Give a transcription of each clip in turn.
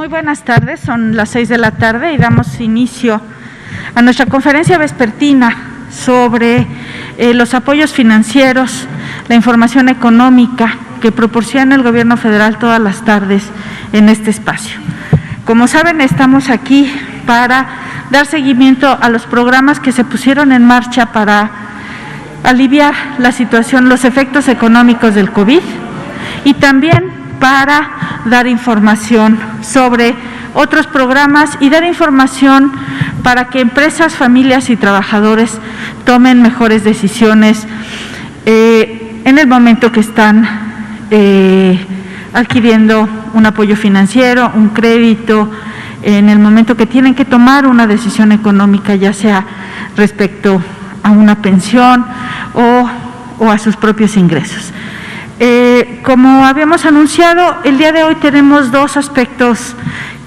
Muy buenas tardes, son las 6 de la tarde y damos inicio a nuestra conferencia vespertina sobre los apoyos financieros, la información económica que proporciona el Gobierno federal todas las tardes en este espacio. Como saben, estamos aquí para dar seguimiento a los programas que se pusieron en marcha para aliviar la situación, los efectos económicos del COVID y también para dar información sobre otros programas y dar información para que empresas, familias y trabajadores tomen mejores decisiones en el momento que están adquiriendo un apoyo financiero, un crédito, en el momento que tienen que tomar una decisión económica, ya sea respecto a una pensión o a sus propios ingresos. Como habíamos anunciado, el día de hoy tenemos dos aspectos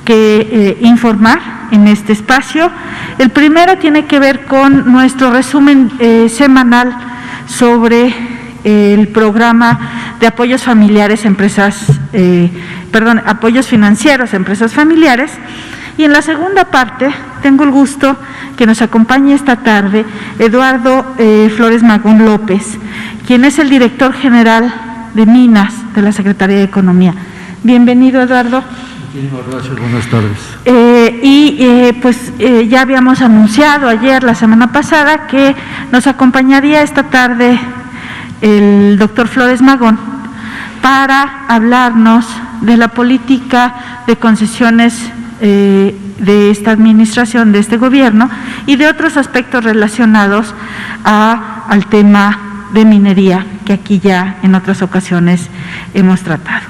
que informar en este espacio. El primero tiene que ver con nuestro resumen semanal sobre el programa de apoyos familiares a apoyos financieros a empresas familiares. Y en la segunda parte, tengo el gusto que nos acompañe esta tarde Eduardo Flores Magón López, quien es el director general de Minas de la Secretaría de Economía. Bienvenido, Eduardo. Muchísimas gracias, buenas tardes. Ya habíamos anunciado ayer, la semana pasada, que nos acompañaría esta tarde el doctor Flores Magón para hablarnos de la política de concesiones de esta administración, de este gobierno, y de otros aspectos relacionados al tema de minería, que aquí ya en otras ocasiones hemos tratado.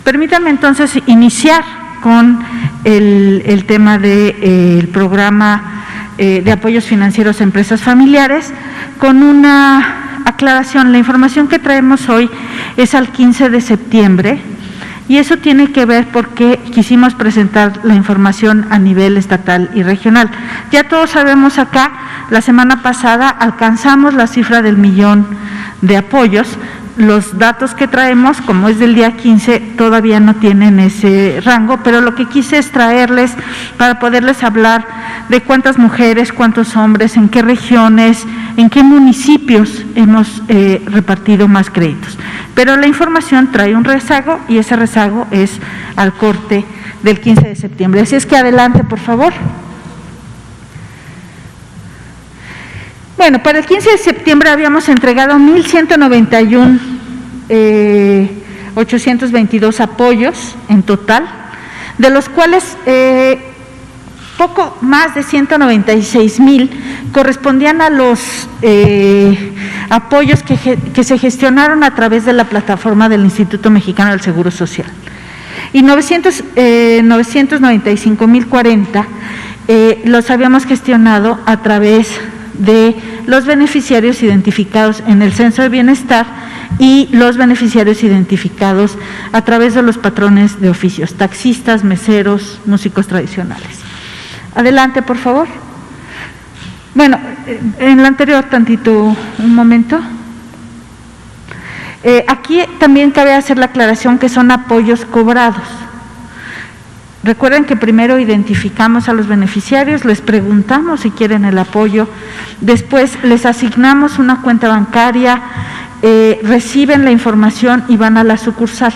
Permítanme entonces iniciar con el tema del programa de apoyos financieros a empresas familiares, con una aclaración. La información que traemos hoy es al 15 de septiembre, y eso tiene que ver porque quisimos presentar la información a nivel estatal y regional. Ya todos sabemos acá, la semana pasada alcanzamos la cifra del 1,000,000 de apoyos. Los datos que traemos, como es del día 15, todavía no tienen ese rango, pero lo que quise es traerles para poderles hablar de cuántas mujeres, cuántos hombres, en qué regiones, en qué municipios hemos repartido más créditos. Pero la información trae un rezago y ese rezago es al corte del 15 de septiembre. Así es que adelante, por favor. Bueno, para el 15 de septiembre habíamos entregado 1,191,822 apoyos en total, de los cuales poco más de 196,000 correspondían a los apoyos que se gestionaron a través de la plataforma del Instituto Mexicano del Seguro Social. Y 995,040 los habíamos gestionado a través de los beneficiarios identificados en el Censo de Bienestar y los beneficiarios identificados a través de los patrones de oficios, taxistas, meseros, músicos tradicionales. Adelante, por favor. Bueno, en la anterior tantito, un momento. Aquí también cabe hacer la aclaración que son apoyos cobrados. Recuerden que primero identificamos a los beneficiarios, les preguntamos si quieren el apoyo, después les asignamos una cuenta bancaria, reciben la información y van a la sucursal.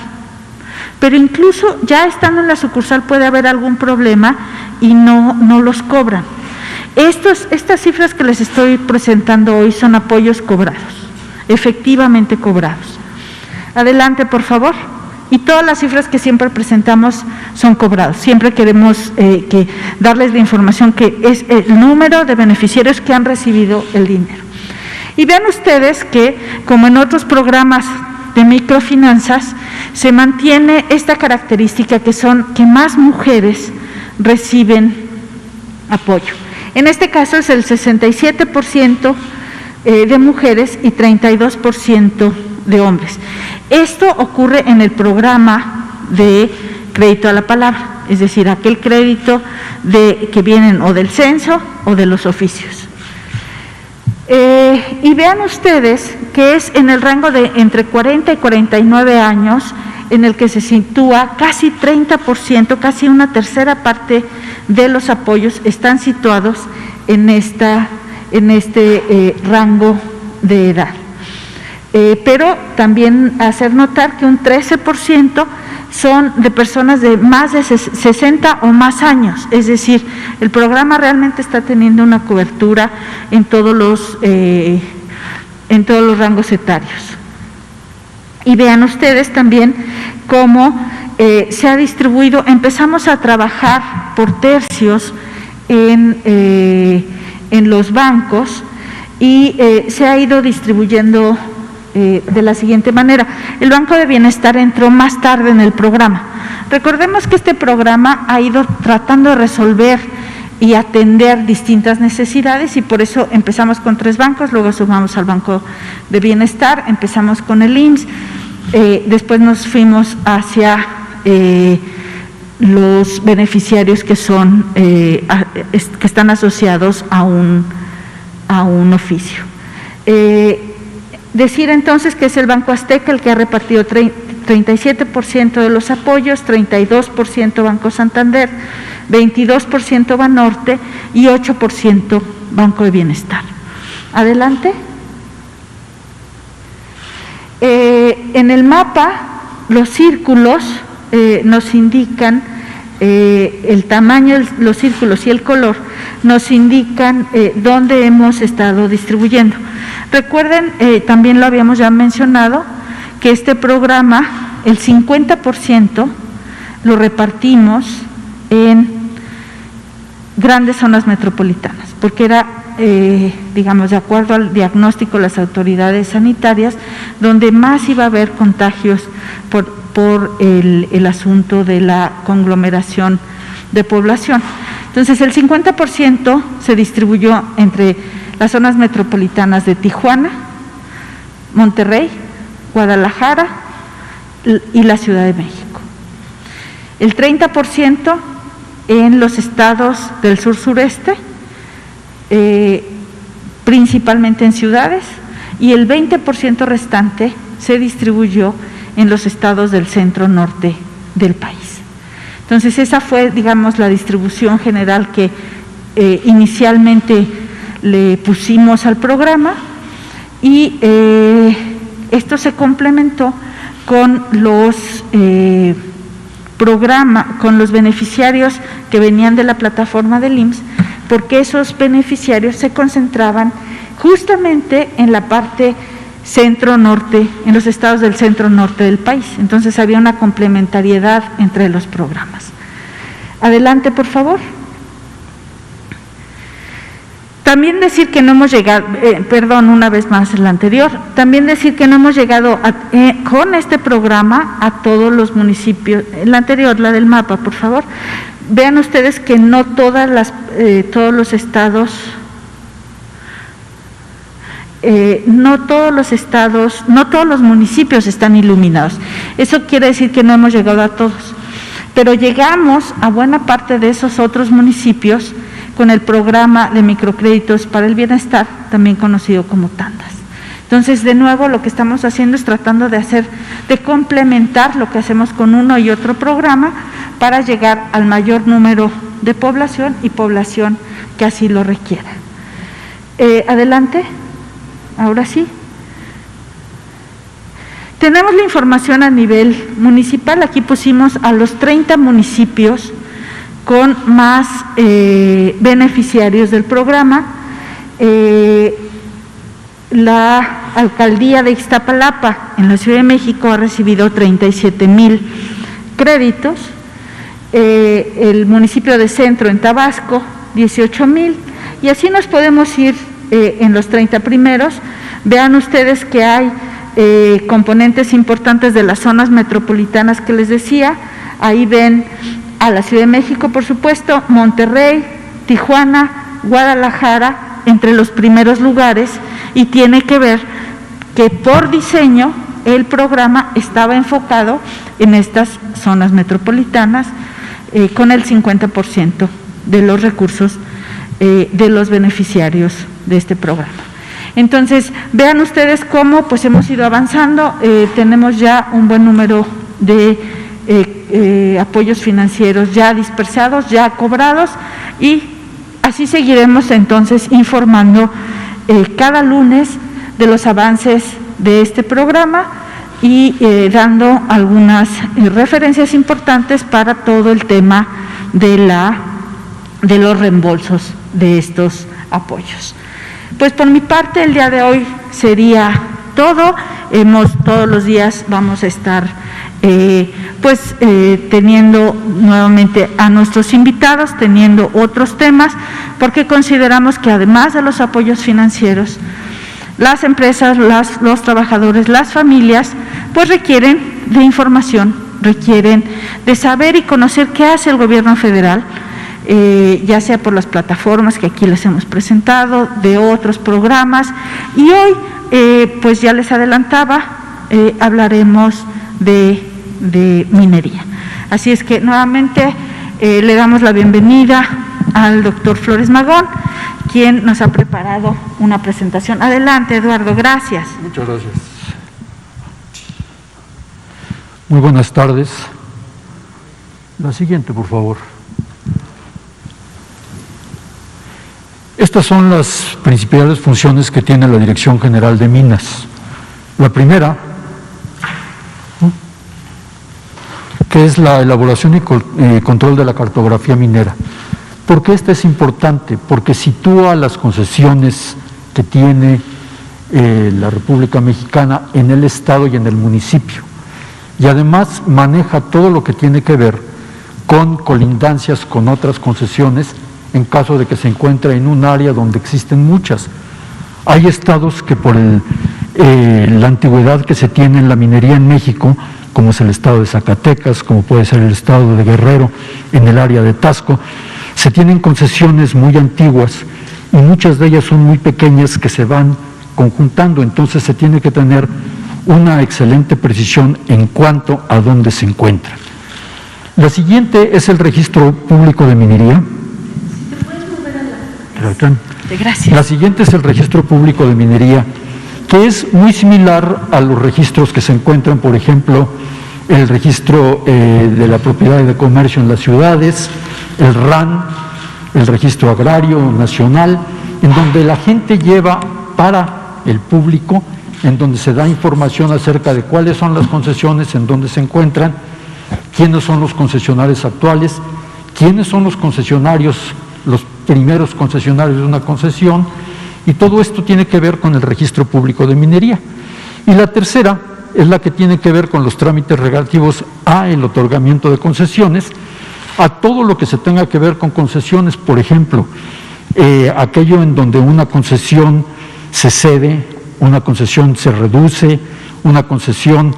Pero incluso ya estando en la sucursal puede haber algún problema y no los cobran. Estas cifras que les estoy presentando hoy son apoyos cobrados, efectivamente cobrados. Adelante, por favor. Y todas las cifras que siempre presentamos son cobrados. Siempre queremos darles la información que es el número de beneficiarios que han recibido el dinero. Y vean ustedes que, como en otros programas de microfinanzas, se mantiene esta característica que más mujeres reciben apoyo. En este caso es el 67% de mujeres y 32% de hombres. Esto ocurre en el programa de crédito a la palabra, es decir, aquel crédito que vienen o del censo o de los oficios. Y vean ustedes que es en el rango de entre 40 y 49 años en el que se sitúa casi 30%, casi una tercera parte de los apoyos están situados en este rango de edad. Pero también hacer notar que un 13% son de personas de más de 60 o más años, es decir, el programa realmente está teniendo una cobertura en todos los rangos etarios. Y vean ustedes también cómo se ha distribuido. Empezamos a trabajar por tercios en los bancos y se ha ido distribuyendo de la siguiente manera. El Banco de Bienestar entró más tarde en el programa. Recordemos que este programa ha ido tratando de resolver y atender distintas necesidades, y por eso empezamos con 3 bancos, luego sumamos al Banco de Bienestar, empezamos con el IMSS, después nos fuimos hacia los beneficiarios que están asociados a un oficio. Decir entonces que es el Banco Azteca el que ha repartido 37% de los apoyos, 32% Banco Santander, 22% Banorte y 8% Banco de Bienestar. Adelante. En el mapa, los círculos nos indican el tamaño de los círculos y el color nos indican dónde hemos estado distribuyendo. Recuerden, también lo habíamos ya mencionado, que este programa, el 50% lo repartimos en grandes zonas metropolitanas, porque era, digamos, de acuerdo al diagnóstico de las autoridades sanitarias, donde más iba a haber contagios por el asunto de la conglomeración de población. Entonces, el 50% se distribuyó entre las zonas metropolitanas de Tijuana, Monterrey, Guadalajara y la Ciudad de México. El 30% en los estados del sur-sureste, principalmente en ciudades, y el 20% restante se distribuyó en los estados del centro-norte del país. Entonces, esa fue, digamos, la distribución general que inicialmente le pusimos al programa, y esto se complementó con los con los beneficiarios que venían de la plataforma del IMSS, porque esos beneficiarios se concentraban justamente en la parte centro-norte, en los estados del centro-norte del país. Entonces había una complementariedad entre los programas. Adelante, por favor. También decir que no hemos llegado, una vez más el anterior, también decir que no hemos llegado con este programa a todos los municipios. La anterior, la del mapa, por favor. Vean ustedes que no todos los estados, no todos los municipios están iluminados. Eso quiere decir que no hemos llegado a todos, pero llegamos a buena parte de esos otros municipios con el programa de microcréditos para el bienestar, también conocido como tandas. Entonces, de nuevo, lo que estamos haciendo es tratando de complementar lo que hacemos con uno y otro programa para llegar al mayor número de población y población que así lo requiera. Adelante, ahora sí. Tenemos la información a nivel municipal. Aquí pusimos a los 30 municipios con más beneficiarios del programa. La alcaldía de Iztapalapa en la Ciudad de México ha recibido 37,000 créditos, el municipio de Centro en Tabasco 18,000, y así nos podemos ir en los 30 primeros. Vean ustedes que hay componentes importantes de las zonas metropolitanas que les decía. Ahí ven a la Ciudad de México, por supuesto, Monterrey, Tijuana, Guadalajara, entre los primeros lugares, y tiene que ver que por diseño el programa estaba enfocado en estas zonas metropolitanas con el 50% de los recursos de los beneficiarios de este programa. Entonces, vean ustedes cómo pues hemos ido avanzando, tenemos ya un buen número de apoyos financieros ya dispersados, ya cobrados, y así seguiremos entonces informando cada lunes de los avances de este programa y dando algunas referencias importantes para todo el tema de los reembolsos de estos apoyos. Pues por mi parte el día de hoy sería todo. Todos los días vamos a estar teniendo nuevamente a nuestros invitados, teniendo otros temas, porque consideramos que además de los apoyos financieros, las empresas, los trabajadores, las familias, pues requieren de información, requieren de saber y conocer qué hace el gobierno federal, ya sea por las plataformas que aquí les hemos presentado, de otros programas, y hoy, pues ya les adelantaba, hablaremos de minería. Así es que nuevamente le damos la bienvenida al doctor Flores Magón, quien nos ha preparado una presentación. Adelante, Eduardo, gracias. Muchas gracias. Muy buenas tardes. La siguiente, por favor. Estas son las principales funciones que tiene la Dirección General de Minas. La primera, que es la elaboración y control de la cartografía minera. ¿Por qué esta es importante? Porque sitúa las concesiones que tiene la República Mexicana en el Estado y en el municipio. Y además maneja todo lo que tiene que ver con colindancias con otras concesiones en caso de que se encuentre en un área donde existen muchas. Hay estados que por la antigüedad que se tiene en la minería en México, como es el estado de Zacatecas, como puede ser el estado de Guerrero, en el área de Tasco, se tienen concesiones muy antiguas y muchas de ellas son muy pequeñas que se van conjuntando, entonces se tiene que tener una excelente precisión en cuanto a dónde se encuentran. La siguiente es el registro público de minería. Gracias. La siguiente es el registro público de minería, que es muy similar a los registros que se encuentran, por ejemplo, el registro de la propiedad y de comercio en las ciudades, el RAN, el registro agrario nacional, en donde la gente lleva para el público, en donde se da información acerca de cuáles son las concesiones, en dónde se encuentran, quiénes son los concesionarios actuales, quiénes son los concesionarios, los primeros concesionarios de una concesión, y todo esto tiene que ver con el registro público de minería. Y la tercera es la que tiene que ver con los trámites relativos a el otorgamiento de concesiones, a todo lo que se tenga que ver con concesiones, por ejemplo, aquello en donde una concesión se cede, una concesión se reduce, una concesión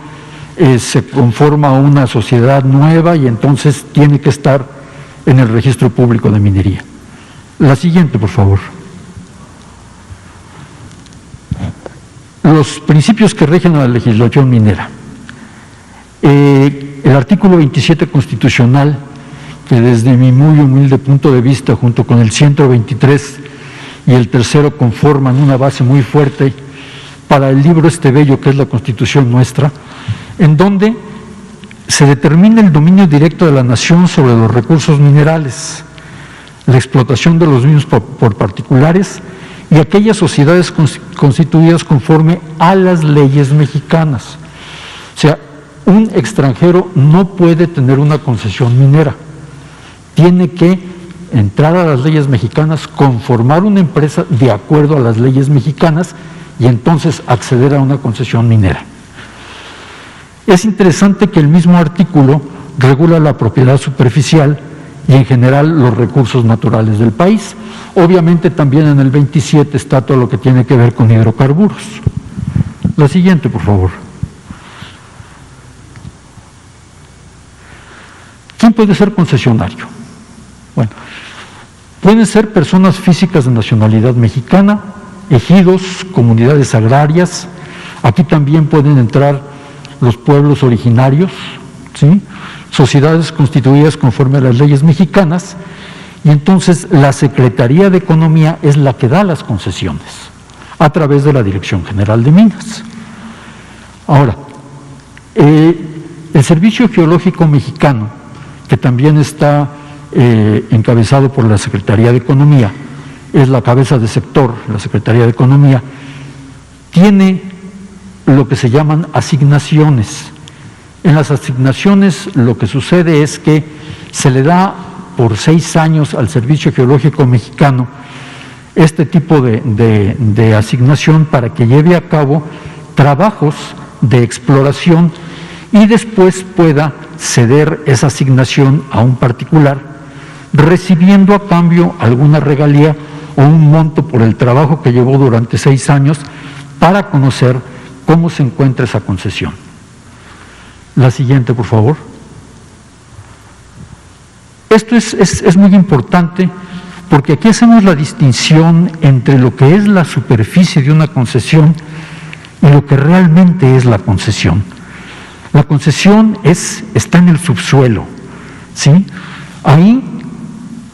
se conforma a una sociedad nueva y entonces tiene que estar en el registro público de minería. La siguiente, por favor. Los principios que rigen a la legislación minera. El artículo 27 constitucional, que desde mi muy humilde punto de vista, junto con el 123 y el tercero, conforman una base muy fuerte para el libro este bello que es la Constitución nuestra, en donde se determina el dominio directo de la nación sobre los recursos minerales, la explotación de los mismos por particulares y aquellas sociedades constituidas conforme a las leyes mexicanas. O sea, un extranjero no puede tener una concesión minera, tiene que entrar a las leyes mexicanas, conformar una empresa de acuerdo a las leyes mexicanas y entonces acceder a una concesión minera. Es interesante que el mismo artículo regula la propiedad superficial y en general los recursos naturales del país. Obviamente también en el 27 está todo lo que tiene que ver con hidrocarburos. La siguiente, por favor. ¿Quién puede ser concesionario? Bueno, pueden ser personas físicas de nacionalidad mexicana, ejidos, comunidades agrarias. Aquí también pueden entrar los pueblos originarios, ¿sí? Sociedades constituidas conforme a las leyes mexicanas, y entonces la Secretaría de Economía es la que da las concesiones a través de la Dirección General de Minas. Ahora, el Servicio Geológico Mexicano, que también está encabezado por la Secretaría de Economía, es la cabeza de sector, la Secretaría de Economía, tiene lo que se llaman asignaciones. En las asignaciones lo que sucede es que se le da por 6 años al Servicio Geológico Mexicano este tipo de asignación para que lleve a cabo trabajos de exploración y después pueda ceder esa asignación a un particular, recibiendo a cambio alguna regalía o un monto por el trabajo que llevó durante 6 años para conocer cómo se encuentra esa concesión. La siguiente, por favor. Esto es muy importante porque aquí hacemos la distinción entre lo que es la superficie de una concesión y lo que realmente es la concesión. La concesión está en el subsuelo, ¿sí? Ahí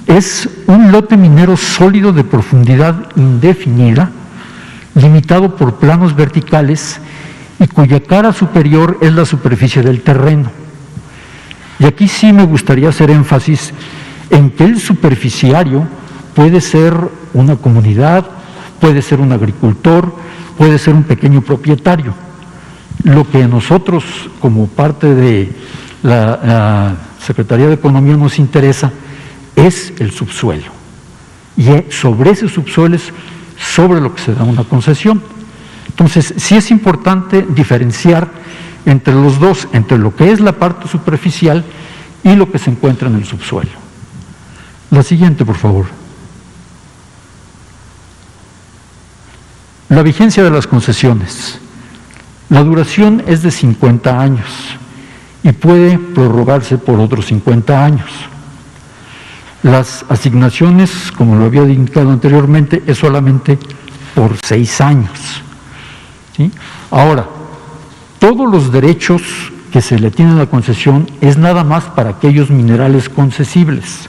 es un lote minero sólido de profundidad indefinida, limitado por planos verticales y cuya cara superior es la superficie del terreno. Y aquí sí me gustaría hacer énfasis en que el superficiario puede ser una comunidad, puede ser un agricultor, puede ser un pequeño propietario. Lo que nosotros, como parte de la Secretaría de Economía, nos interesa es el subsuelo. Y sobre ese subsuelo es sobre lo que se da una concesión. Entonces, sí es importante diferenciar entre los dos, entre lo que es la parte superficial y lo que se encuentra en el subsuelo. La siguiente, por favor. La vigencia de las concesiones. La duración es de 50 años y puede prorrogarse por otros 50 años. Las asignaciones, como lo había indicado anteriormente, es solamente por 6 años. ¿Sí? Ahora, todos los derechos que se le tienen a la concesión es nada más para aquellos minerales concesibles.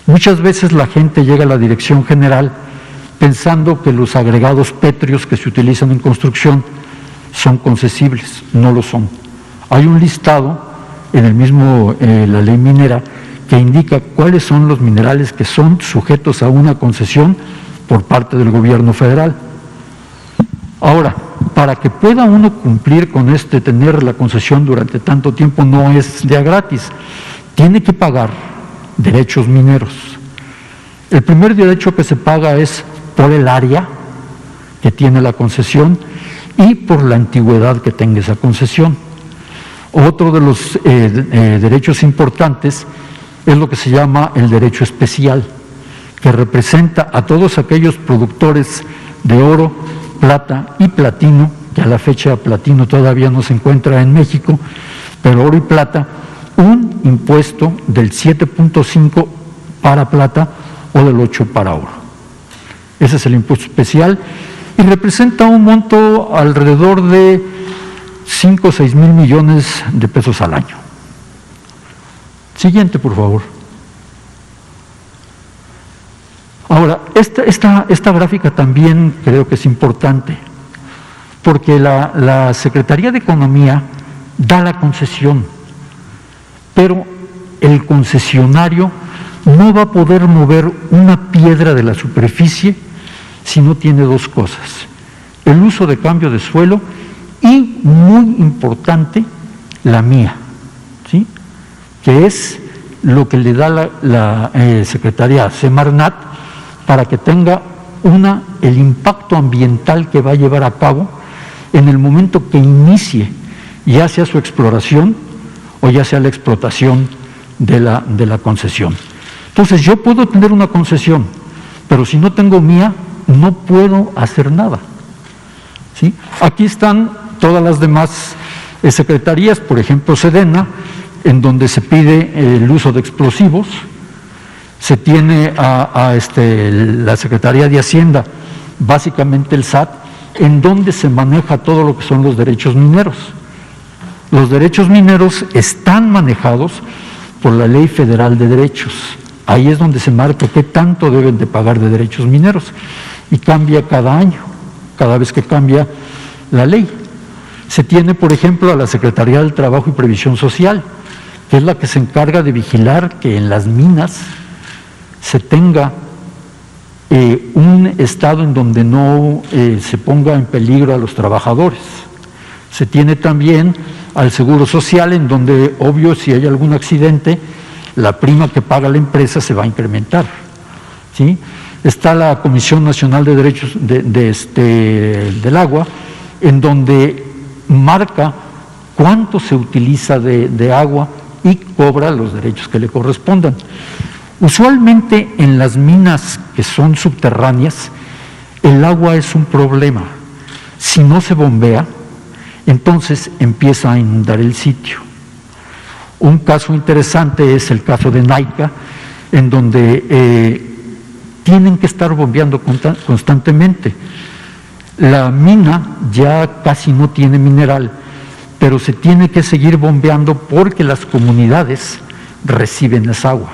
Muchas veces la gente llega a la Dirección General pensando que los agregados pétreos que se utilizan en construcción son concesibles. No lo son. Hay un listado en el mismo la ley minera que indica cuáles son los minerales que son sujetos a una concesión por parte del gobierno federal. Ahora, para que pueda uno cumplir con tener la concesión durante tanto tiempo, no es de a gratis, tiene que pagar derechos mineros. El primer derecho que se paga es por el área que tiene la concesión y por la antigüedad que tenga esa concesión. Otro de los derechos importantes es lo que se llama el derecho especial, que representa a todos aquellos productores de oro, plata y platino, que a la fecha platino todavía no se encuentra en México, pero oro y plata, un impuesto del 7.5 para plata o del 8 para oro. Ese es el impuesto especial y representa un monto alrededor de 5 o 6 mil millones de pesos al año. Siguiente, por favor. Ahora, esta gráfica también creo que es importante, porque la Secretaría de Economía da la concesión, pero el concesionario no va a poder mover una piedra de la superficie si no tiene dos cosas: el uso de cambio de suelo y, muy importante, la mía, ¿sí? Que es lo que le da la Secretaría Semarnat para que tenga el impacto ambiental que va a llevar a cabo en el momento que inicie, ya sea su exploración o ya sea la explotación de la concesión. Entonces, yo puedo tener una concesión, pero si no tengo mía, no puedo hacer nada, ¿sí? Aquí están todas las demás secretarías, por ejemplo, Sedena, en donde se pide el uso de explosivos. Se tiene la Secretaría de Hacienda, básicamente el SAT, en donde se maneja todo lo que son los derechos mineros. Los derechos mineros están manejados por la Ley Federal de Derechos. Ahí es donde se marca qué tanto deben de pagar de derechos mineros y cambia cada año, cada vez que cambia la ley. Se tiene, por ejemplo, a la Secretaría del Trabajo y Previsión Social, que es la que se encarga de vigilar que en las minas se tenga un estado en donde no se ponga en peligro a los trabajadores. Se tiene también al Seguro Social, en donde, obvio, si hay algún accidente, la prima que paga la empresa se va a incrementar, ¿sí? Está la Comisión Nacional de Derechos del Agua, en donde marca cuánto se utiliza de agua y cobra los derechos que le correspondan. Usualmente en las minas que son subterráneas, el agua es un problema. Si no se bombea, entonces empieza a inundar el sitio. Un caso interesante es el caso de Naica, en donde tienen que estar bombeando constantemente. La mina ya casi no tiene mineral, pero se tiene que seguir bombeando porque las comunidades reciben esa agua.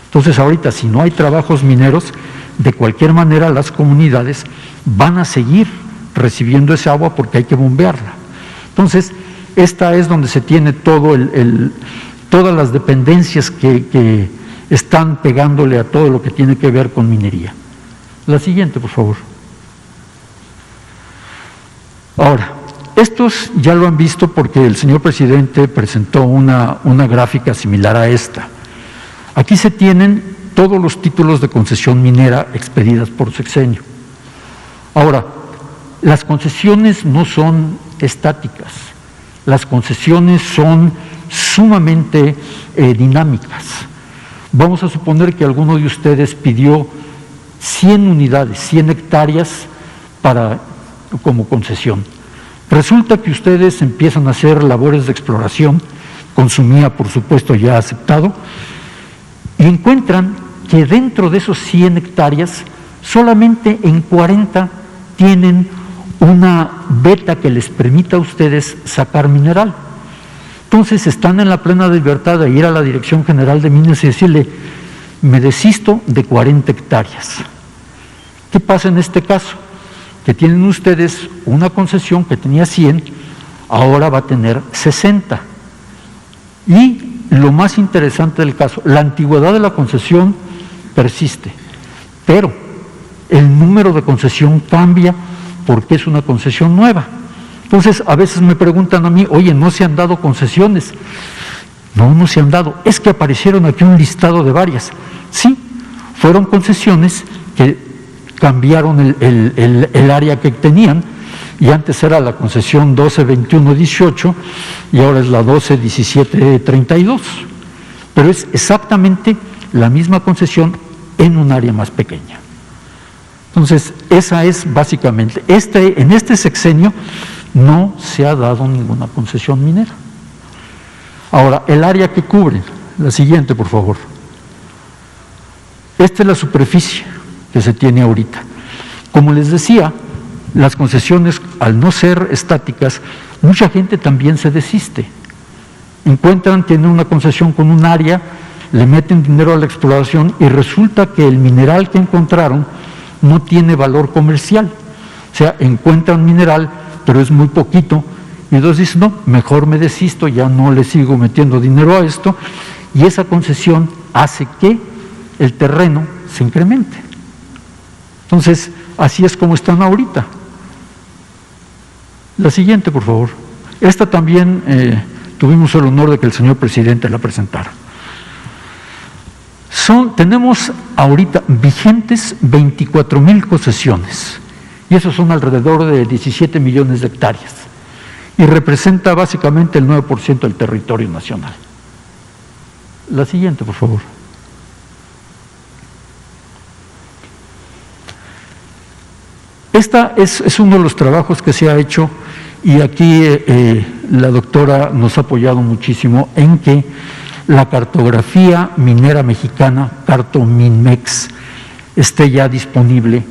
Entonces ahorita, si no hay trabajos mineros, de cualquier manera las comunidades van a seguir recibiendo esa agua porque hay que bombearla. Entonces, esta es donde se tiene todo todas las dependencias que están pegándole a todo lo que tiene que ver con minería. La siguiente, por favor. Ahora, estos ya lo han visto porque el señor presidente presentó una gráfica similar a esta. Aquí se tienen todos los títulos de concesión minera expedidas por sexenio. Ahora, las concesiones no son estáticas, las concesiones son sumamente dinámicas. Vamos a suponer que alguno de ustedes pidió 100 unidades, 100 hectáreas como concesión. Resulta que ustedes empiezan a hacer labores de exploración, con su MIA, por supuesto, ya aceptado, y encuentran que dentro de esos 100 hectáreas, solamente en 40 tienen una veta que les permita a ustedes sacar mineral. Entonces están en la plena libertad de ir a la Dirección General de Minas y decirle, me desisto de 40 hectáreas. ¿Qué pasa en este caso? Que tienen ustedes una concesión que tenía 100, ahora va a tener 60. Y lo más interesante del caso, la antigüedad de la concesión persiste, pero el número de concesión cambia porque es una concesión nueva. Entonces, a veces me preguntan a mí, oye, ¿no se han dado concesiones? No se han dado. Es que aparecieron aquí un listado de varias. Sí, fueron concesiones que cambiaron el área que tenían, y antes era la concesión 12-21-18 y ahora es la 12-17-32. Pero es exactamente la misma concesión en un área más pequeña. Entonces, esa es básicamente, en este sexenio no se ha dado ninguna concesión minera. Ahora, el área que cubren, la siguiente, por favor. Esta es la superficie que se tiene ahorita. Como les decía, las concesiones, al no ser estáticas, mucha gente también se desiste. Tienen una concesión con un área, le meten dinero a la exploración y resulta que el mineral que encontraron no tiene valor comercial. O sea, encuentran mineral, pero es muy poquito, y entonces dicen, no, mejor me desisto, ya no le sigo metiendo dinero a esto, y esa concesión hace que el terreno se incremente. Entonces, así es como están ahorita. La siguiente, por favor. Esta también tuvimos el honor de que el señor presidente la presentara. Tenemos ahorita vigentes 24,000 concesiones, y esos son alrededor de 17 millones de hectáreas, y representa básicamente el 9% del territorio nacional. La siguiente, por favor. Esta es uno de los trabajos que se ha hecho, y aquí la doctora nos ha apoyado muchísimo en que la cartografía minera mexicana, Cartominmex, esté ya disponible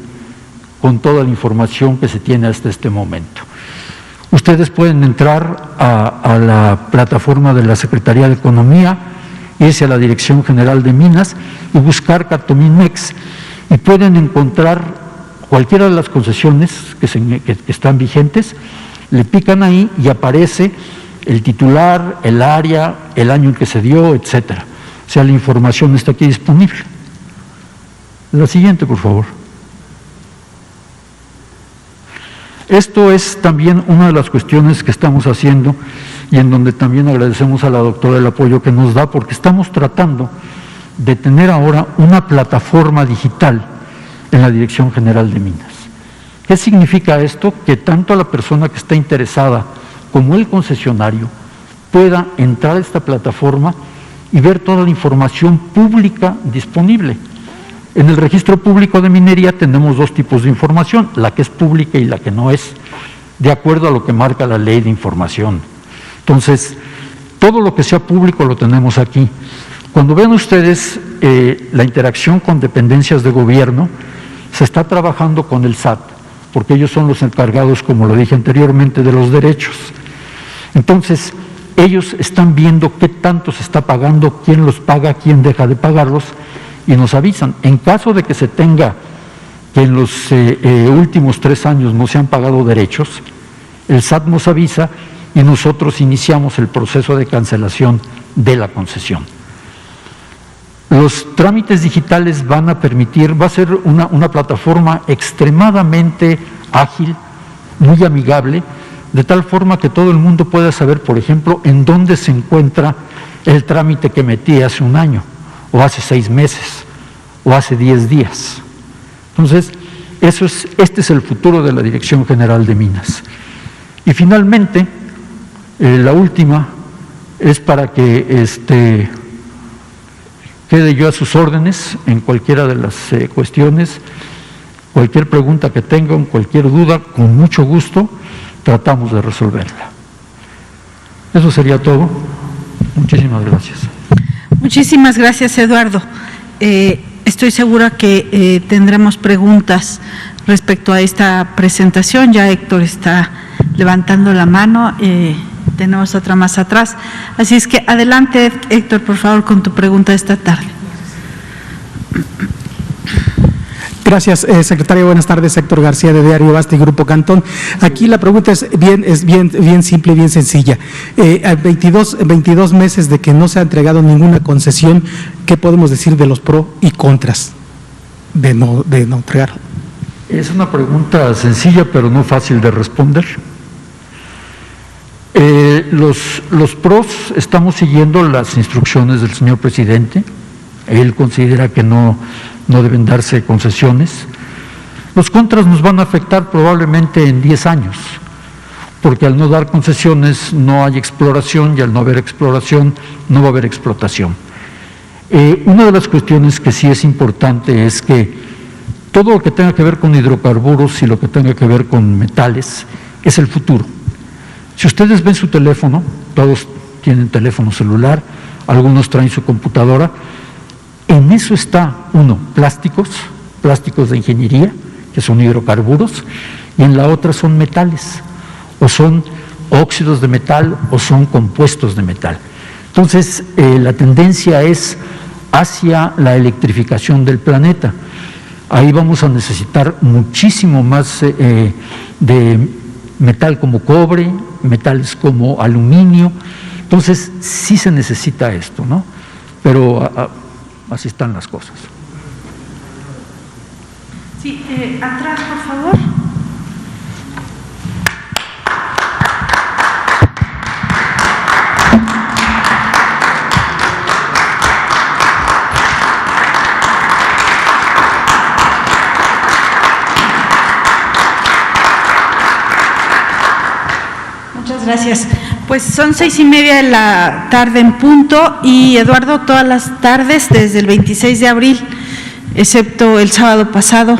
con toda la información que se tiene hasta este momento. Ustedes pueden entrar a la plataforma de la Secretaría de Economía, irse a la Dirección General de Minas y buscar Cartominmex, y pueden encontrar cualquiera de las concesiones que están vigentes Le pican ahí y aparece el titular, el área, el año en que se dio, etcétera. O sea, la información está aquí disponible. La siguiente, por favor. Esto es también una de las cuestiones que estamos haciendo y en donde también agradecemos a la doctora el apoyo que nos da, porque estamos tratando de tener ahora una plataforma digital en la Dirección General de Minas. ¿Qué significa esto? Que tanto la persona que está interesada como el concesionario pueda entrar a esta plataforma y ver toda la información pública disponible. En el registro público de minería tenemos dos tipos de información, la que es pública y la que no es, de acuerdo a lo que marca la ley de información. Entonces, todo lo que sea público lo tenemos aquí. Cuando vean ustedes la interacción con dependencias de gobierno, se está trabajando con el SAT, porque ellos son los encargados, como lo dije anteriormente, de los derechos. Entonces, ellos están viendo qué tanto se está pagando, quién los paga, quién deja de pagarlos, y nos avisan. En caso de que se tenga que en los últimos 3 años no se han pagado derechos, el SAT nos avisa y nosotros iniciamos el proceso de cancelación de la concesión. Los trámites digitales van a permitir, va a ser una plataforma extremadamente ágil, muy amigable, de tal forma que todo el mundo pueda saber, por ejemplo, en dónde se encuentra el trámite que metí hace un año, o hace 6 meses, o hace 10 días. Entonces, este es el futuro de la Dirección General de Minas. Y finalmente, la última es para que quede yo a sus órdenes en cualquiera de las cuestiones, cualquier pregunta que tengan, cualquier duda, con mucho gusto tratamos de resolverla. Eso sería todo. Muchísimas gracias. Muchísimas gracias, Eduardo. Estoy segura que tendremos preguntas respecto a esta presentación. Ya Héctor está levantando la mano, tenemos otra más atrás. Así es que adelante, Héctor, por favor, con tu pregunta esta tarde. Gracias, secretario. Buenas tardes, Héctor García, de Diario Basta y Grupo Cantón. Aquí la pregunta es bien simple y bien sencilla. A 22 meses de que no se ha entregado ninguna concesión, ¿qué podemos decir de los pro y contras de no entregar? Es una pregunta sencilla, pero no fácil de responder. Los pros, estamos siguiendo las instrucciones del señor presidente. Él considera que no deben darse concesiones. Los contras nos van a afectar probablemente en 10 años, porque al no dar concesiones no hay exploración, y al no haber exploración no va a haber explotación. Una de las cuestiones que sí es importante es que todo lo que tenga que ver con hidrocarburos y lo que tenga que ver con metales es el futuro. Si ustedes ven su teléfono, todos tienen teléfono celular, algunos traen su computadora, en eso está, uno, plásticos de ingeniería, que son hidrocarburos, y en la otra son metales, o son óxidos de metal, o son compuestos de metal. Entonces, la tendencia es hacia la electrificación del planeta. Ahí vamos a necesitar muchísimo más de metal como cobre, metales como aluminio. Entonces, sí se necesita esto, ¿no? Pero así están las cosas. Sí, atrás, por favor. Muchas gracias. Pues son 6:30 de la tarde en punto y Eduardo, todas las tardes desde el 26 de abril, excepto el sábado pasado,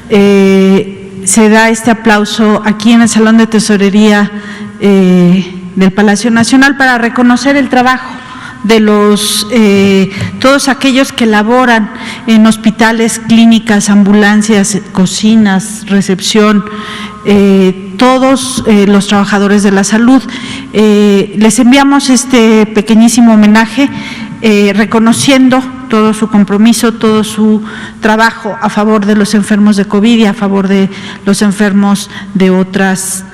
se da este aplauso aquí en el Salón de Tesorería del Palacio Nacional para reconocer el trabajo de todos aquellos que laboran en hospitales, clínicas, ambulancias, cocinas, recepción, todos los trabajadores de la salud. Les enviamos este pequeñísimo homenaje, reconociendo todo su compromiso, todo su trabajo a favor de los enfermos de COVID y a favor de los enfermos de otras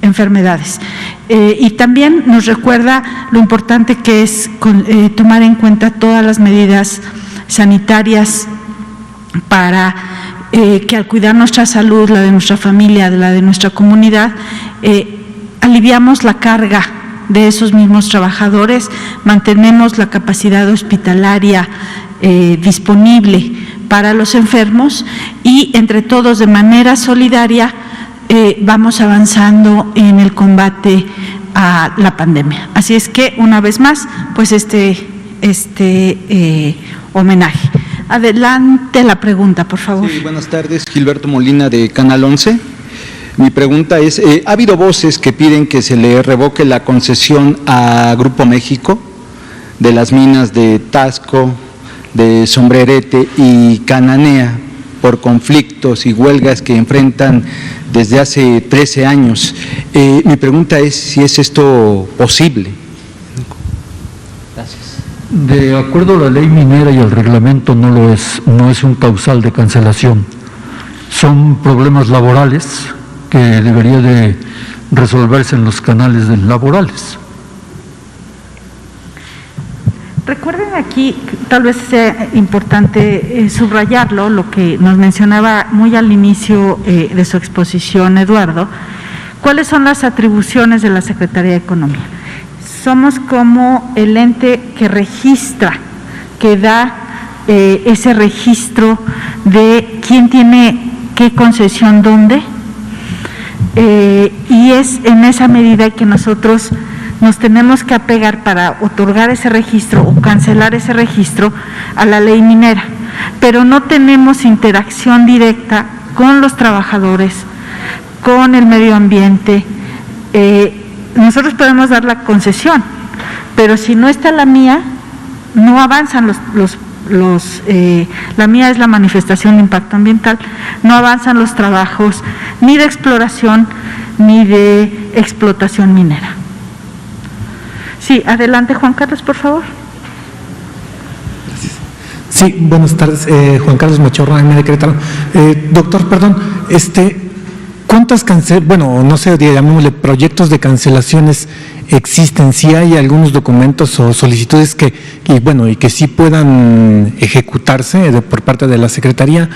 enfermedades. Y también nos recuerda lo importante que es tomar en cuenta todas las medidas sanitarias para que al cuidar nuestra salud, la de nuestra familia, la de nuestra comunidad, aliviamos la carga de esos mismos trabajadores, mantenemos la capacidad hospitalaria disponible para los enfermos y entre todos de manera solidaria vamos avanzando en el combate a la pandemia. Así es que una vez más, pues este homenaje. Adelante la pregunta, por favor. Sí, buenas tardes, Gilberto Molina de Canal 11. Mi pregunta es, ¿ha habido voces que piden que se le revoque la concesión a Grupo México de las minas de Tasco, de Sombrerete y Cananea por conflictos y huelgas que enfrentan desde hace 13 años? Mi pregunta es si es esto posible. Gracias. De acuerdo a la ley minera y al reglamento no es un causal de cancelación. Son problemas laborales que debería de resolverse en los canales laborales. Recuerden aquí, tal vez sea importante subrayarlo, lo que nos mencionaba muy al inicio de su exposición Eduardo, ¿cuáles son las atribuciones de la Secretaría de Economía? Somos como el ente que registra, que da ese registro de quién tiene qué concesión dónde, y es en esa medida que nosotros nos tenemos que apegar para otorgar ese registro o cancelar ese registro a la ley minera, pero no tenemos interacción directa con los trabajadores, con el medio ambiente. Nosotros podemos dar la concesión, pero si no está la mía, no avanzan la mía es la manifestación de impacto ambiental, no avanzan los trabajos ni de exploración ni de explotación minera. Sí, adelante Juan Carlos, por favor. Sí, buenas tardes, Juan Carlos Machorro, AM de Querétaro. Doctor, perdón, ¿cuántas llamémosle proyectos de cancelaciones existen? ¿Sí hay algunos documentos o solicitudes que sí puedan ejecutarse por parte de la Secretaría?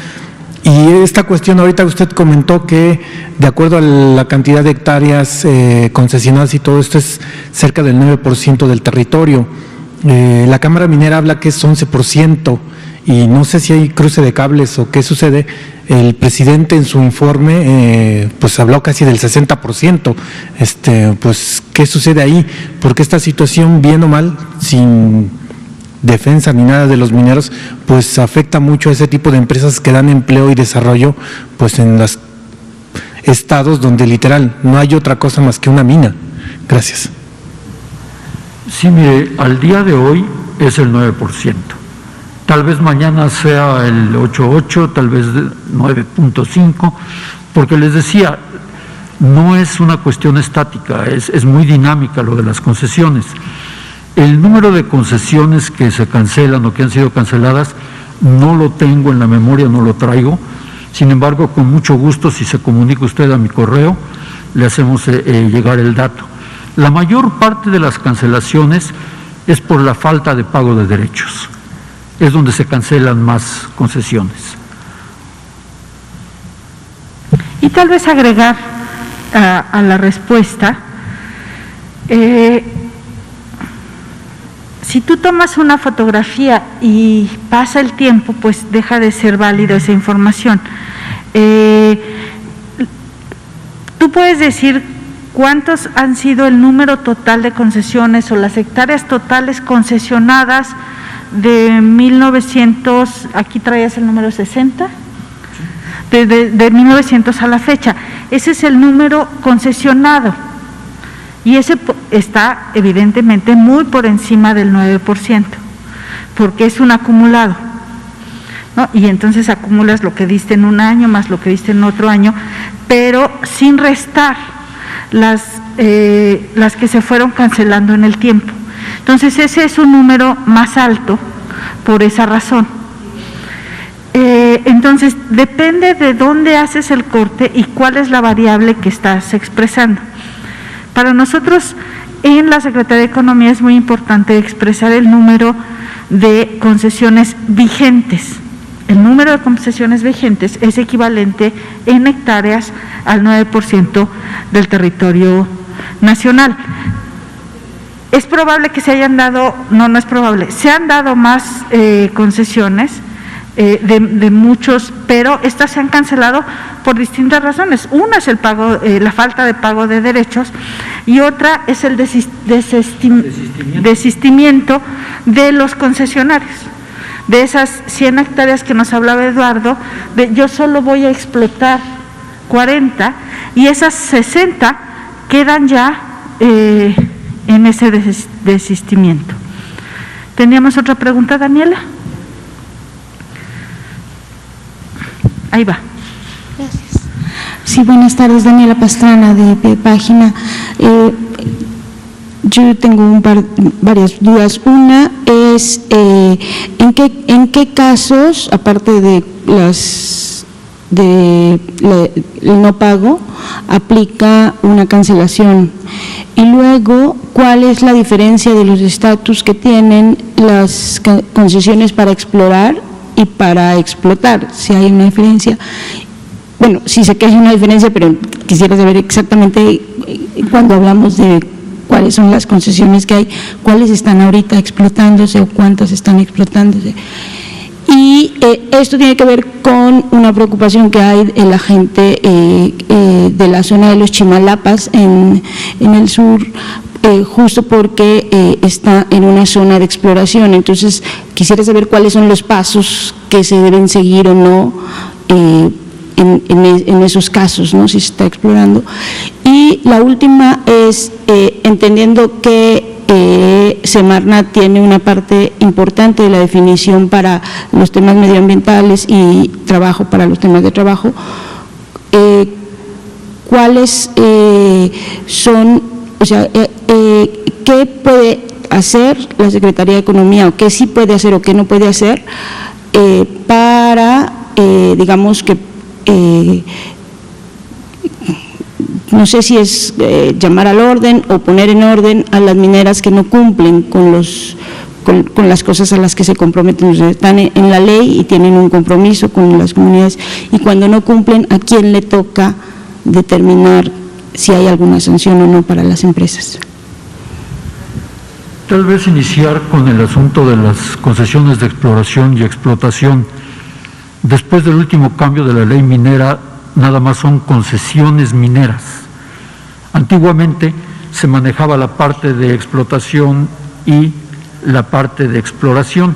Y esta cuestión, ahorita usted comentó que de acuerdo a la cantidad de hectáreas concesionadas y todo esto es cerca del 9% del territorio. La Cámara Minera habla que es 11% y no sé si hay cruce de cables o qué sucede. El presidente en su informe pues habló casi del 60%. Pues ¿qué sucede ahí? Porque esta situación, bien o mal, sin defensa ni nada de los mineros, pues afecta mucho a ese tipo de empresas que dan empleo y desarrollo pues en los estados donde literal no hay otra cosa más que una mina. Gracias. Sí, mire, al día de hoy es el 9%. Tal vez mañana sea el 8.8, tal vez 9.5, porque les decía, no es una cuestión estática, es muy dinámica lo de las concesiones. El número de concesiones que se cancelan o que han sido canceladas no lo tengo en la memoria, no lo traigo. Sin embargo, con mucho gusto, si se comunica usted a mi correo, le hacemos llegar el dato. La mayor parte de las cancelaciones es por la falta de pago de derechos. Es donde se cancelan más concesiones. Y tal vez agregar a la respuesta, si tú tomas una fotografía y pasa el tiempo, pues deja de ser válida esa información. Tú puedes decir cuántos han sido el número total de concesiones o las hectáreas totales concesionadas de 1900, aquí traías el número 60, de 1900 a la fecha. Ese es el número concesionado. Y ese está evidentemente muy por encima del 9%, porque es un acumulado, ¿no? Y entonces acumulas lo que diste en un año más lo que diste en otro año, pero sin restar las que se fueron cancelando en el tiempo. Entonces ese es un número más alto por esa razón. Entonces, depende de dónde haces el corte y cuál es la variable que estás expresando. Para nosotros, en la Secretaría de Economía es muy importante expresar el número de concesiones vigentes. El número de concesiones vigentes es equivalente en hectáreas al 9% del territorio nacional. Es probable que se hayan dado, no es probable, se han dado más concesiones de muchos, pero estas se han cancelado por distintas razones. Una es el pago, la falta de pago de derechos, y otra es el desistimiento de los concesionarios. De esas 100 hectáreas que nos hablaba Eduardo, yo solo voy a explotar 40 y esas 60 quedan ya en ese desistimiento. ¿Teníamos otra pregunta, Daniela? Ahí va. Gracias. Sí, buenas tardes, Daniela Pastrana de Página. Yo tengo varias dudas. Una es, ¿en qué casos, aparte de el no pago, aplica una cancelación? Y luego, ¿cuál es la diferencia de los estatus que tienen las concesiones para explorar y para explotar? Si hay una diferencia. Bueno, sí sé que hay una diferencia, pero quisiera saber exactamente, cuando hablamos de cuáles son las concesiones que hay, cuáles están ahorita explotándose o cuántas están explotándose. Y esto tiene que ver con una preocupación que hay en la gente de la zona de los Chimalapas en el sur, justo porque está en una zona de exploración. Entonces, quisiera saber cuáles son los pasos que se deben seguir o no en esos casos, ¿no?, si se está explorando. Y la última es, entendiendo que Semarnat tiene una parte importante de la definición para los temas medioambientales y trabajo para los temas de trabajo, ¿cuáles son, o sea, qué puede hacer la Secretaría de Economía, o qué sí puede hacer o qué no puede hacer para, digamos que, no sé si es llamar al orden o poner en orden a las mineras que no cumplen con las cosas a las que se comprometen? O sea, están en la ley y tienen un compromiso con las comunidades, y cuando no cumplen, ¿a quién le toca determinar si hay alguna sanción o no para las empresas? Tal vez iniciar con el asunto de las concesiones de exploración y explotación. Después del último cambio de la ley minera, nada más son concesiones mineras. Antiguamente se manejaba la parte de explotación y la parte de exploración.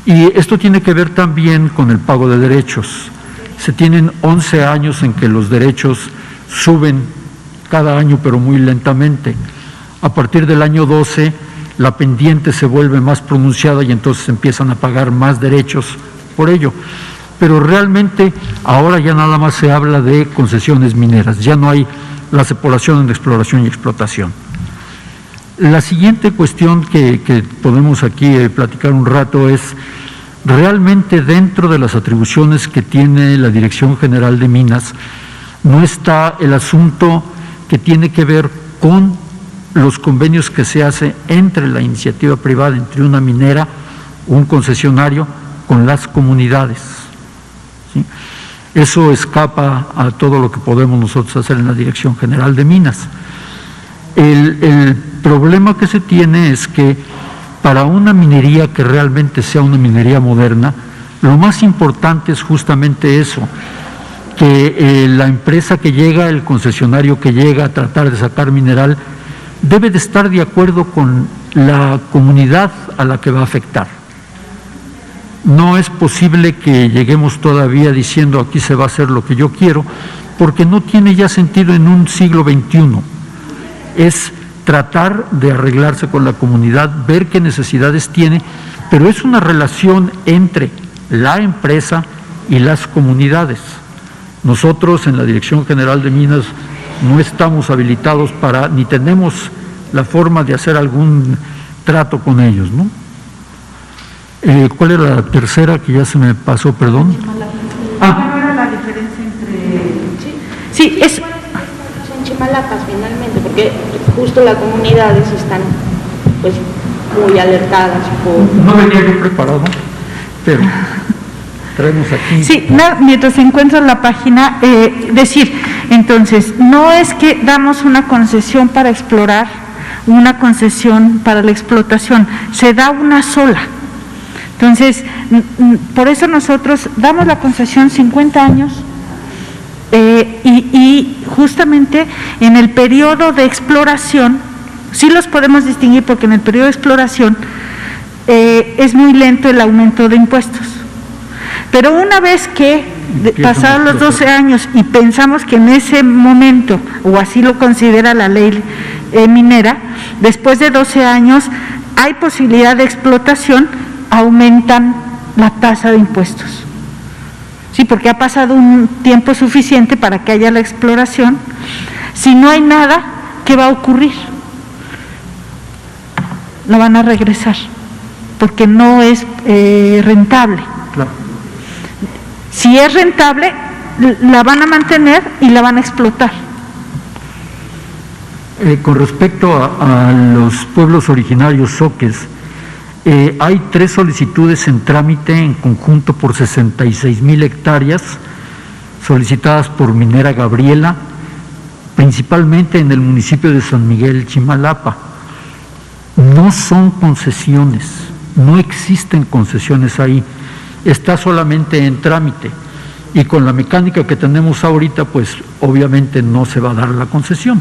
Y esto tiene que ver también con el pago de derechos. Se tienen 11 años en que los derechos suben cada año, pero muy lentamente. A partir del año 12, la pendiente se vuelve más pronunciada y entonces empiezan a pagar más derechos por ello. Pero realmente ahora ya nada más se habla de concesiones mineras, ya no hay la separación entre exploración y explotación. La siguiente cuestión que podemos aquí platicar un rato es, realmente dentro de las atribuciones que tiene la Dirección General de Minas, no está el asunto que tiene que ver con los convenios que se hace entre la iniciativa privada, entre una minera, un concesionario, con las comunidades. ¿Sí? Eso escapa a todo lo que podemos nosotros hacer en la Dirección General de Minas. El problema que se tiene es que para una minería que realmente sea una minería moderna, lo más importante es justamente eso, que la empresa que llega, el concesionario que llega a tratar de sacar mineral, debe de estar de acuerdo con la comunidad a la que va a afectar. No es posible que lleguemos todavía diciendo aquí se va a hacer lo que yo quiero, porque no tiene ya sentido en un siglo XXI. Es tratar de arreglarse con la comunidad, ver qué necesidades tiene, pero es una relación entre la empresa y las comunidades. Nosotros en la Dirección General de Minas no estamos habilitados para, ni tenemos la forma de hacer algún trato con ellos, ¿no? ¿Cuál era la tercera que ya se me pasó, perdón? ¿Cuál era la diferencia entre...? Sí, es... En Chimalapas finalmente, porque justo las comunidades están pues muy alertadas por... No venía yo preparado, pero traemos aquí... Sí, mientras se encuentra la página, entonces, no es que damos una concesión para explorar, una concesión para la explotación, se da una sola. Entonces, por eso nosotros damos la concesión 50 años y justamente en el periodo de exploración, sí los podemos distinguir porque en el periodo de exploración es muy lento el aumento de impuestos. Pero una vez que pasaron los 12 años y pensamos que en ese momento, o así lo considera la ley minera, después de 12 años hay posibilidad de explotación, aumentan la tasa de impuestos. Sí, porque ha pasado un tiempo suficiente para que haya la exploración. Si no hay nada, ¿qué va a ocurrir? La van a regresar, porque no es rentable. Claro. Si es rentable, la van a mantener y la van a explotar. Con respecto a los pueblos originarios zoques, hay 3 solicitudes en trámite en conjunto por 66,000 hectáreas solicitadas por Minera Gabriela, principalmente en el municipio de San Miguel Chimalapa. No son concesiones, no existen concesiones ahí, está solamente en trámite y con la mecánica que tenemos ahorita, pues obviamente no se va a dar la concesión.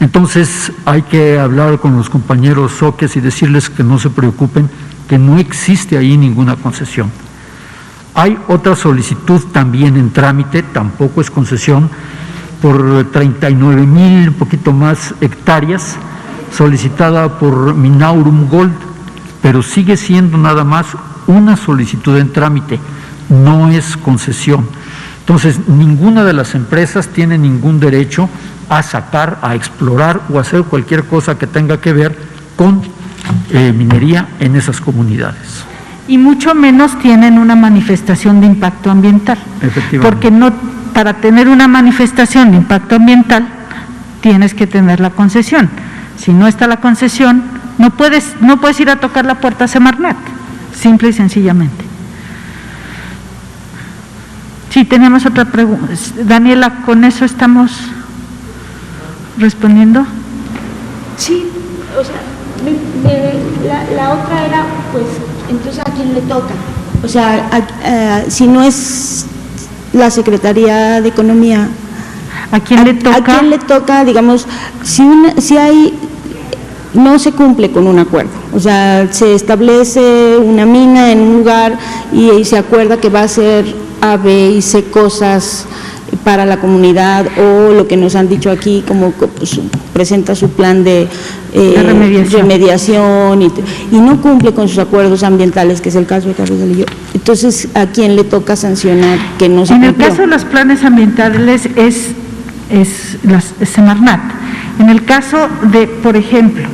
Entonces hay que hablar con los compañeros zoques y decirles que no se preocupen, que no existe ahí ninguna concesión. Hay otra solicitud también en trámite, tampoco es concesión, por 39,000, un poquito más, hectáreas, solicitada por Minaurum Gold, pero sigue siendo nada más una solicitud en trámite, no es concesión. Entonces, ninguna de las empresas tiene ningún derecho a sacar, a explorar o hacer cualquier cosa que tenga que ver con minería en esas comunidades. Y mucho menos tienen una manifestación de impacto ambiental. Efectivamente. Porque no, para tener una manifestación de impacto ambiental tienes que tener la concesión. Si no está la concesión, no puedes ir a tocar la puerta a Semarnat, simple y sencillamente. Sí, tenemos otra pregunta. Daniela, ¿con eso estamos respondiendo? Sí, o sea, la otra era, pues, entonces, ¿a quién le toca? O sea, si no es la Secretaría de Economía, ¿a quién le toca? ¿A quién le toca, digamos, si hay, no se cumple con un acuerdo? O sea, se establece una mina en un lugar y se acuerda que va a ser A, B y C cosas para la comunidad, o lo que nos han dicho aquí, como pues, presenta su plan de remediación y no cumple con sus acuerdos ambientales, que es el caso de Carrizalillo. Entonces, ¿a quién le toca sancionar que no se cumplió? En el caso de los planes ambientales es la Semarnat. En el caso de, por ejemplo...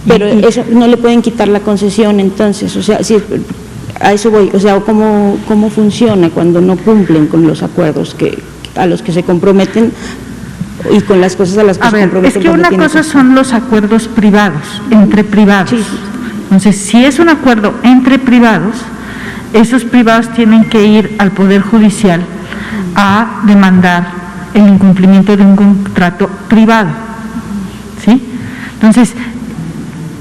Pero eso no le pueden quitar la concesión, entonces, o sea, si a eso voy, o sea, ¿cómo funciona cuando no cumplen con los acuerdos a los que se comprometen y con las cosas a las que se comprometen? Es que una cosa son los acuerdos privados, entre privados. Sí. Entonces, si es un acuerdo entre privados, esos privados tienen que ir al Poder Judicial a demandar el incumplimiento de un contrato privado, ¿sí? Entonces,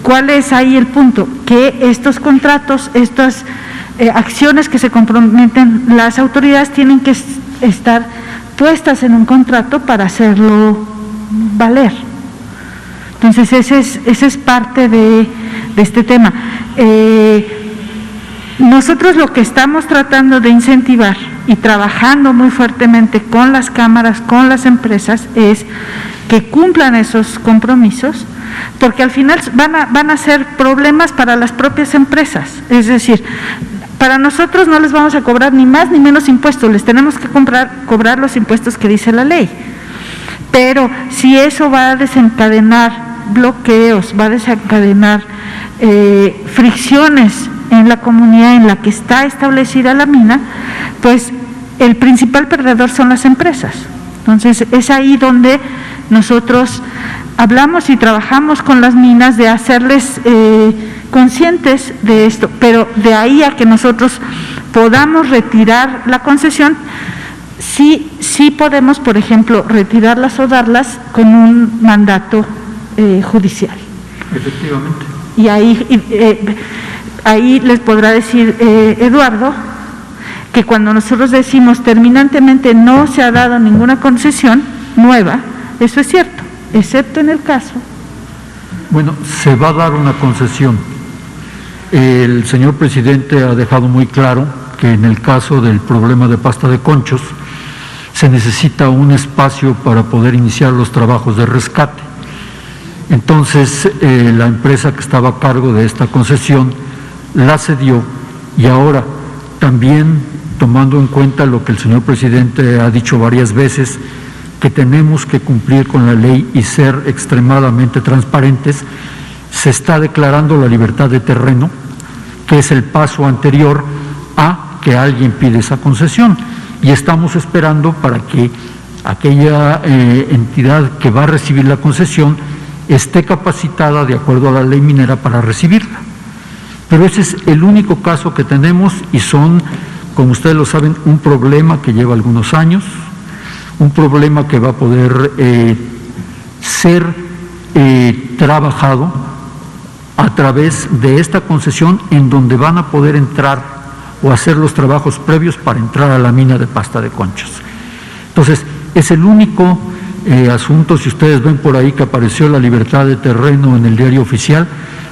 ¿cuál es ahí el punto? Que estos contratos, estas acciones que se comprometen las autoridades tienen que estar puestas en un contrato para hacerlo valer. Entonces, ese es parte de este tema. Nosotros lo que estamos tratando de incentivar y trabajando muy fuertemente con las cámaras, con las empresas, es que cumplan esos compromisos, porque al final van a ser problemas para las propias empresas. Es decir, para nosotros no les vamos a cobrar ni más ni menos impuestos, les tenemos que cobrar los impuestos que dice la ley. Pero si eso va a desencadenar bloqueos, va a desencadenar fricciones en la comunidad en la que está establecida la mina, pues el principal perdedor son las empresas. Entonces, es ahí donde nosotros hablamos y trabajamos con las minas de hacerles conscientes de esto, pero de ahí a que nosotros podamos retirar la concesión, sí podemos, por ejemplo, retirarlas o darlas con un mandato judicial. Efectivamente. Y ahí les podrá decir Eduardo que cuando nosotros decimos terminantemente no se ha dado ninguna concesión nueva, eso es cierto, excepto en el caso. Bueno, se va a dar una concesión. El señor presidente ha dejado muy claro que en el caso del problema de Pasta de Conchos se necesita un espacio para poder iniciar los trabajos de rescate. Entonces, la empresa que estaba a cargo de esta concesión la cedió y ahora también, tomando en cuenta lo que el señor presidente ha dicho varias veces, que tenemos que cumplir con la ley y ser extremadamente transparentes, se está declarando la libertad de terreno, que es el paso anterior a que alguien pide esa concesión, y estamos esperando para que aquella entidad que va a recibir la concesión esté capacitada de acuerdo a la ley minera para recibirla. Pero ese es el único caso que tenemos y son, como ustedes lo saben, un problema que lleva algunos años, un problema que va a poder ser trabajado a través de esta concesión, en donde van a poder entrar o hacer los trabajos previos para entrar a la mina de Pasta de Conchos. Entonces, es el único asunto. Si ustedes ven por ahí que apareció la libertad de terreno en el diario oficial,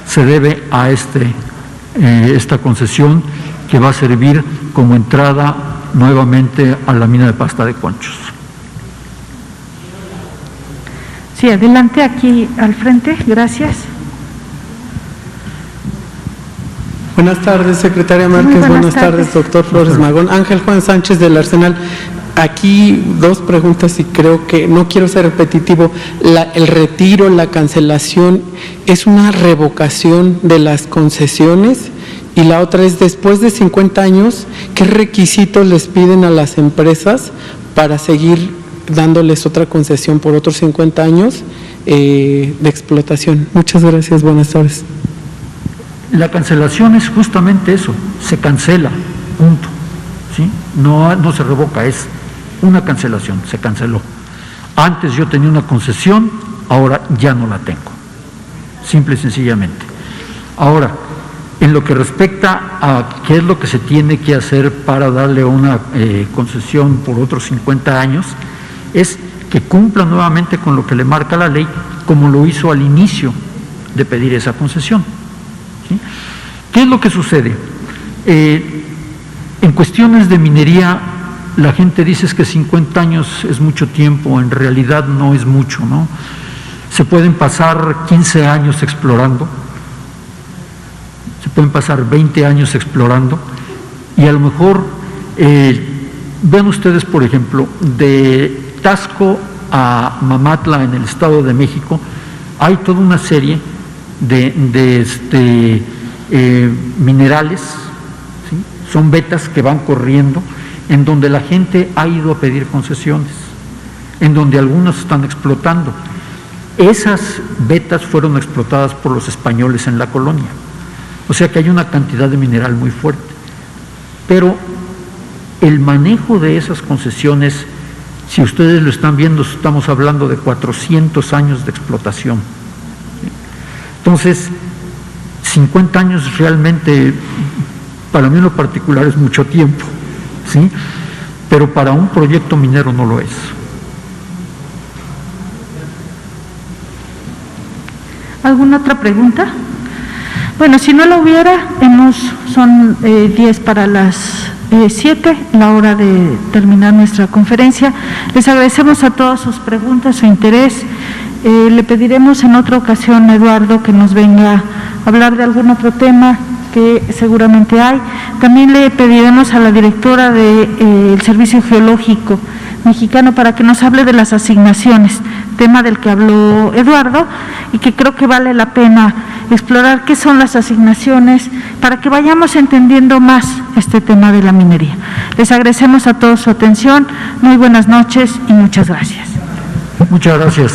se debe a esta concesión que va a servir como entrada nuevamente a la mina de Pasta de Conchos. Sí, adelante, aquí al frente, gracias. Buenas tardes, secretaria Márquez. Buenas tardes, doctor Flores Magón. Ángel Juan Sánchez del Arsenal. Aquí dos preguntas y creo que no quiero ser repetitivo. El retiro, la cancelación, ¿es una revocación de las concesiones? Y la otra es, después de 50 años, ¿qué requisitos les piden a las empresas para seguir dándoles otra concesión por otros 50 años de explotación? Muchas gracias, buenas tardes. La cancelación es justamente eso, se cancela, punto. ¿Sí? No se revoca, es una cancelación, se canceló. Antes yo tenía una concesión, ahora ya no la tengo, simple y sencillamente. Ahora, en lo que respecta a qué es lo que se tiene que hacer para darle una concesión por otros 50 años, es que cumpla nuevamente con lo que le marca la ley, como lo hizo al inicio de pedir esa concesión. ¿Sí? ¿Qué es lo que sucede? En cuestiones de minería, la gente dice que 50 años es mucho tiempo, en realidad no es mucho, ¿no? Se pueden pasar 15 años explorando, se pueden pasar 20 años explorando, y a lo mejor, vean ustedes, por ejemplo, de Tasco a Mamatla en el Estado de México, hay toda una serie de minerales, ¿sí? Son vetas que van corriendo, en donde la gente ha ido a pedir concesiones, en donde algunos están explotando. Esas vetas fueron explotadas por los españoles en la colonia, o sea que hay una cantidad de mineral muy fuerte, pero el manejo de esas concesiones, si ustedes lo están viendo, estamos hablando de 400 años de explotación. Entonces, 50 años realmente, para mí en lo particular, es mucho tiempo, ¿sí? Pero para un proyecto minero no lo es. ¿Alguna otra pregunta? Bueno, si no la hubiera, son 10 para las 7, la hora de terminar nuestra conferencia. Les agradecemos a todos sus preguntas, su interés. Le pediremos en otra ocasión a Eduardo que nos venga a hablar de algún otro tema que seguramente hay. También le pediremos a la directora del Servicio Geológico Mexicano para que nos hable de las asignaciones, tema del que habló Eduardo y que creo que vale la pena explorar qué son las asignaciones, para que vayamos entendiendo más este tema de la minería. Les agradecemos a todos su atención, muy buenas noches y muchas gracias. Muchas gracias.